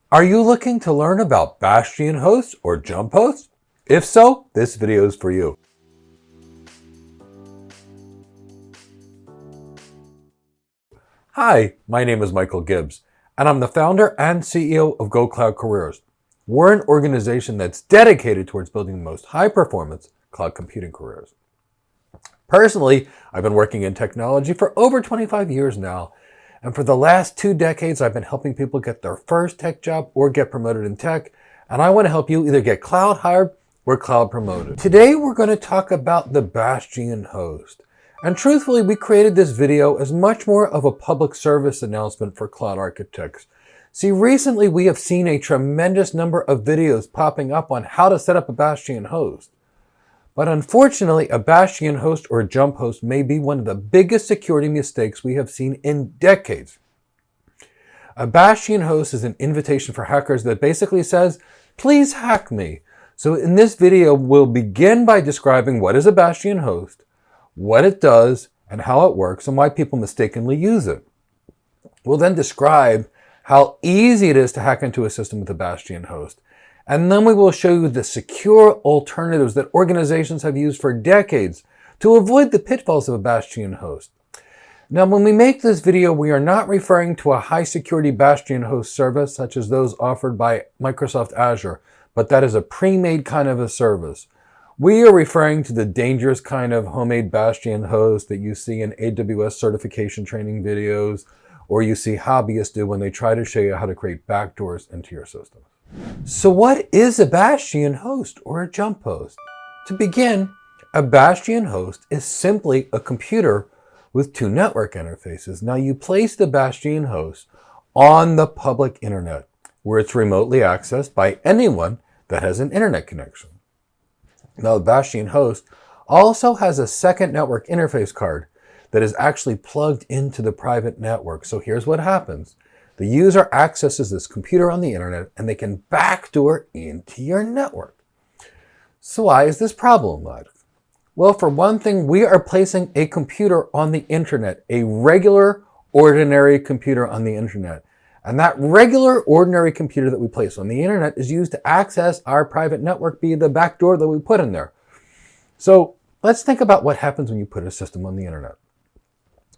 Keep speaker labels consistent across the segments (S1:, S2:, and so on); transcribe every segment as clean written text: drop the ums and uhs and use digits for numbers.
S1: Are you looking to learn about Bastion Host or Jump Host? If so, this video is for you. Hi, my name is Michael Gibbs, and I'm the founder and CEO of Go Cloud Careers. We're an organization that's dedicated towards building the most high-performance cloud computing careers. Personally, I've been working in technology for over 25 years now, and for the last 2 decades, I've been helping people get their first tech job or get promoted in tech, and I want to help you either get cloud hired or cloud promoted. Today, we're going to talk about the Bastion Host. And truthfully, we created this video as much more of a public service announcement for cloud architects. See, recently we have seen a tremendous number of videos popping up on how to set up a Bastion host. But unfortunately, a Bastion host or a Jump host may be one of the biggest security mistakes we have seen in decades. A Bastion host is an invitation for hackers that basically says, please hack me. So in this video, we'll begin by describing what is a Bastion host, what it does, and how it works, and why people mistakenly use it. We'll then describe how easy it is to hack into a system with a Bastion host. And then we will show you the secure alternatives that organizations have used for decades to avoid the pitfalls of a Bastion host. Now, when we make this video, we are not referring to a high security Bastion host service such as those offered by Microsoft Azure, but that is a pre-made kind of a service. We are referring to the dangerous kind of homemade Bastion host that you see in AWS certification training videos, or you see hobbyists do when they try to show you how to create backdoors into your system. So what is a Bastion host or a Jump host? To begin, a Bastion host is simply a computer with 2 network interfaces. Now you place the Bastion host on the public internet, where it's remotely accessed by anyone that has an internet connection. Now the Bastion host also has a second network interface card that is actually plugged into the private network. So here's what happens. The user accesses this computer on the internet and they can backdoor into your network. So why is this problematic? Well, for one thing, we are placing a computer on the internet, a regular, ordinary computer on the internet. And that regular, ordinary computer that we place on the internet is used to access our private network via the backdoor that we put in there. So let's think about what happens when you put a system on the internet.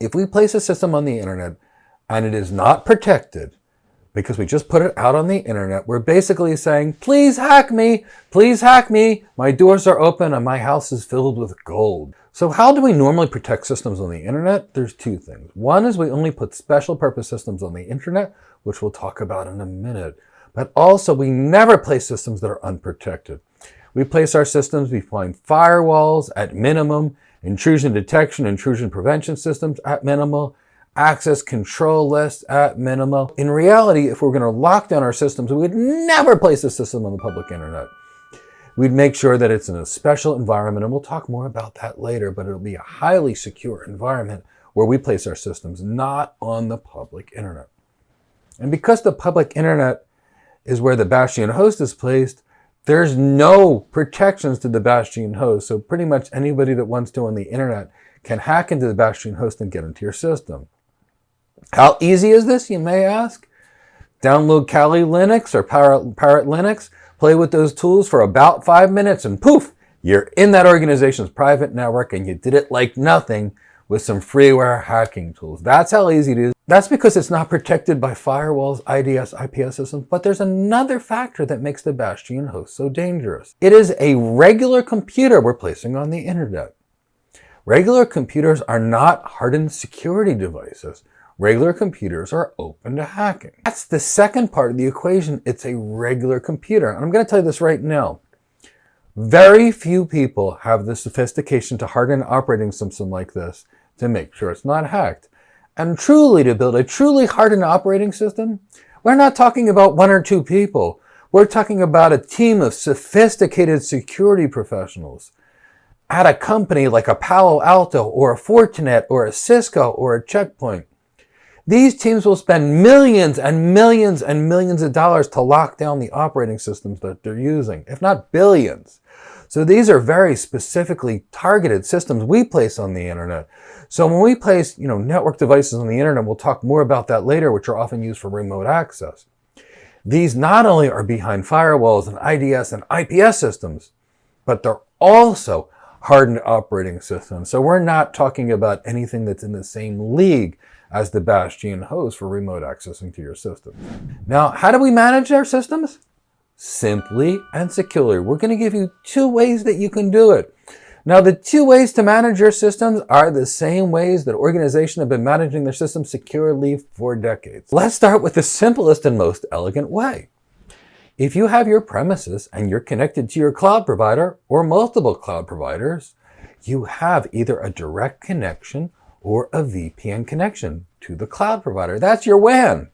S1: If we place a system on the internet and it is not protected because we just put it out on the internet, we're basically saying, please hack me, my doors are open and my house is filled with gold. So how do we normally protect systems on the internet? There's 2 things. One is we only put special purpose systems on the internet, which we'll talk about in a minute. But also we never place systems that are unprotected. We place our systems behind firewalls at minimum, intrusion detection, intrusion prevention systems at minimal, access control lists at minimal. In reality, if we're going to lock down our systems, we would never place a system on the public internet. We'd make sure that it's in a special environment, and we'll talk more about that later, but it'll be a highly secure environment where we place our systems, not on the public internet. And because the public internet is where the Bastion host is placed, there's no protections to the Bastion host. So pretty much anybody that wants to on the internet can hack into the Bastion host and get into your system. How easy is this, you may ask? Download Kali Linux or Parrot Linux, play with those tools for about 5 minutes, and poof, you're in that organization's private network and you did it like nothing with some freeware hacking tools. That's how easy it is. That's because it's not protected by firewalls, IDS, IPS systems, but there's another factor that makes the Bastion host so dangerous. It is a regular computer we're placing on the internet. Regular computers are not hardened security devices. Regular computers are open to hacking. That's the second part of the equation. It's a regular computer. And I'm going to tell you this right now. Very few people have the sophistication to harden an operating system like this to make sure it's not hacked. And truly, to build a truly hardened operating system, we're not talking about 1 or 2 people. We're talking about a team of sophisticated security professionals at a company like a Palo Alto or a Fortinet or a Cisco or a Check Point. These teams will spend millions and millions and millions of dollars to lock down the operating systems that they're using, if not billions. So these are very specifically targeted systems we place on the internet. So when we place, network devices on the internet, we'll talk more about that later, which are often used for remote access. These not only are behind firewalls and IDS and IPS systems, but they're also hardened operating systems. So we're not talking about anything that's in the same league as the Bastion host for remote accessing to your system. Now, how do we manage our systems? Simply and securely. We're going to give you 2 ways that you can do it. Now, the 2 ways to manage your systems are the same ways that organizations have been managing their systems securely for decades. Let's start with the simplest and most elegant way. If you have your premises and you're connected to your cloud provider or multiple cloud providers, you have either a direct connection or a VPN connection to the cloud provider. That's your WAN.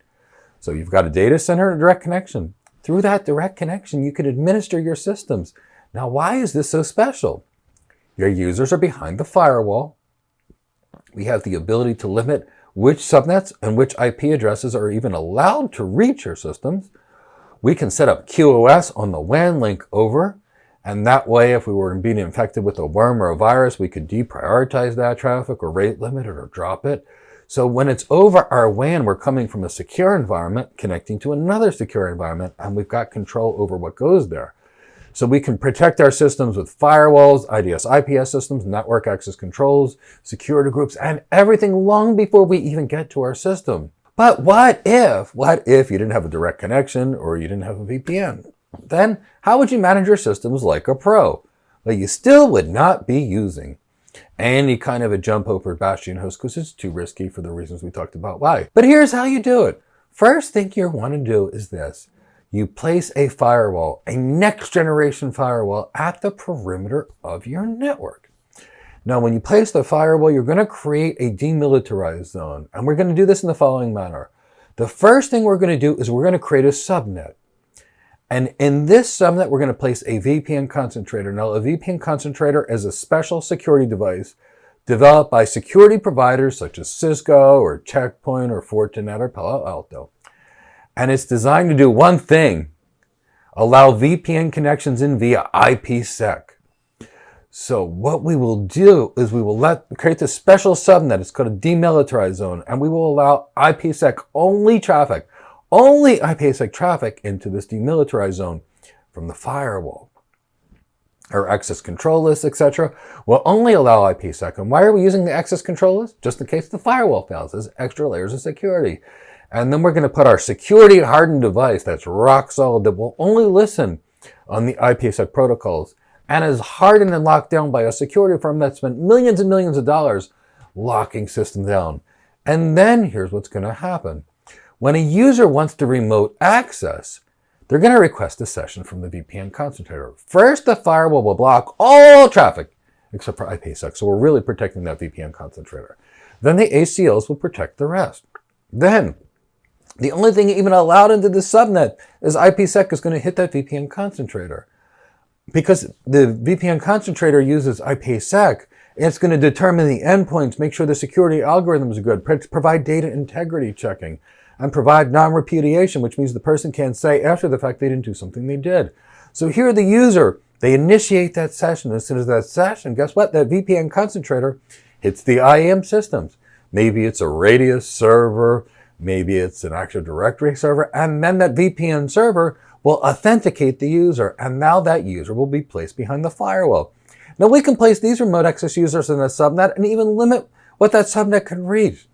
S1: So you've got a data center and a direct connection. Through that direct connection, you can administer your systems. Now, why is this so special? Your users are behind the firewall. We have the ability to limit which subnets and which IP addresses are even allowed to reach your systems. We can set up QoS on the WAN link over, and that way, if we were being infected with a worm or a virus, we could deprioritize that traffic or rate limit it or drop it. So when it's over our WAN, we're coming from a secure environment, connecting to another secure environment, and we've got control over what goes there. So we can protect our systems with firewalls, IDS, IPS systems, network access controls, security groups, and everything long before we even get to our system. But what if you didn't have a direct connection or you didn't have a VPN? Then how would you manage your systems like a pro? Well, you still would not be using any kind of a jump over Bastion host because it's too risky for the reasons we talked about why. But here's how you do it. First thing you want to do is this. You place a firewall, a next generation firewall at the perimeter of your network. Now, when you place the firewall, you're going to create a demilitarized zone. And we're going to do this in the following manner. The first thing we're going to do is we're going to create a subnet. And in this subnet, we're going to place a VPN concentrator. Now, a VPN concentrator is a special security device developed by security providers such as Cisco or Checkpoint or Fortinet or Palo Alto. And it's designed to do one thing, allow VPN connections in via IPsec. So what we will do is we will create this special subnet. It's called a demilitarized zone, and we will allow IPsec only traffic, only IPsec traffic into this demilitarized zone from the firewall. Our access control list, etc., will only allow IPsec. And why are we using the access control list? Just in case the firewall fails, there's extra layers of security. And then we're going to put our security hardened device that's rock solid that will only listen on the IPsec protocols and is hardened and locked down by a security firm that spent millions and millions of dollars locking systems down. And then here's what's going to happen. When a user wants to remote access, they're going to request a session from the VPN concentrator. First, the firewall will block all traffic except for IPsec. So we're really protecting that VPN concentrator. Then the ACLs will protect the rest. Then the only thing even allowed into the subnet is IPsec is going to hit that VPN concentrator. Because the VPN concentrator uses IPsec, it's going to determine the endpoints, make sure the security algorithms are good, provide data integrity checking, and provide non-repudiation, which means the person can't say after the fact they didn't do something they did. So here the user, they initiate that session. As soon as that session, guess what? That VPN concentrator hits the IAM systems. Maybe it's a Radius server, maybe it's an Active Directory server, and then that VPN server will authenticate the user, and now that user will be placed behind the firewall. Now we can place these remote access users in a subnet and even limit what that subnet can reach.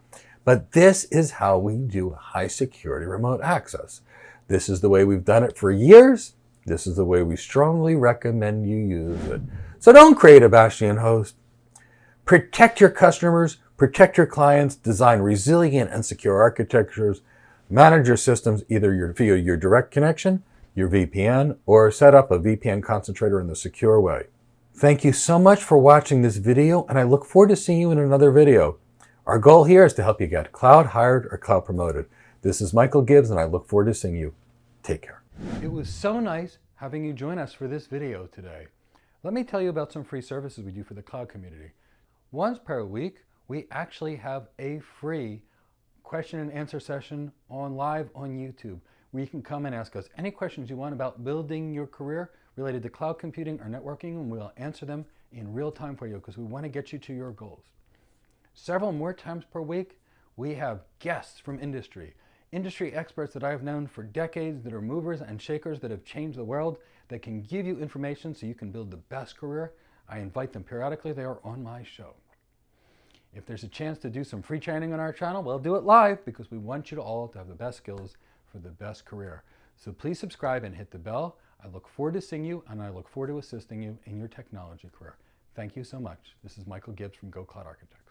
S1: But this is how we do high security remote access. This is the way we've done it for years. This is the way we strongly recommend you use it. So don't create a Bastion host. Protect your customers, protect your clients, design resilient and secure architectures, manage your systems either via your direct connection, your VPN, or set up a VPN concentrator in the secure way. Thank you so much for watching this video, and I look forward to seeing you in another video. Our goal here is to help you get cloud hired or cloud promoted. This is Michael Gibbs, and I look forward to seeing you. Take care. It was so nice having you join us for this video today. Let me tell you about some free services we do for the cloud community. Once per week, we actually have a free question and answer session live on YouTube, where you can come and ask us any questions you want about building your career related to cloud computing or networking, and we'll answer them in real time for you because we want to get you to your goals. Several more times per week, we have guests from industry,
S2: industry experts that I have known for decades that are movers and shakers that have changed the world, that can give you information so you can build the best career. I invite them periodically. They are on my show. If there's a chance to do some free training on our channel, we'll do it live because we want you to all to have the best skills for the best career. So please subscribe and hit the bell. I look forward to seeing you, and I look forward to assisting you in your technology career. Thank you so much. This is Michael Gibbs from Go Cloud Architects.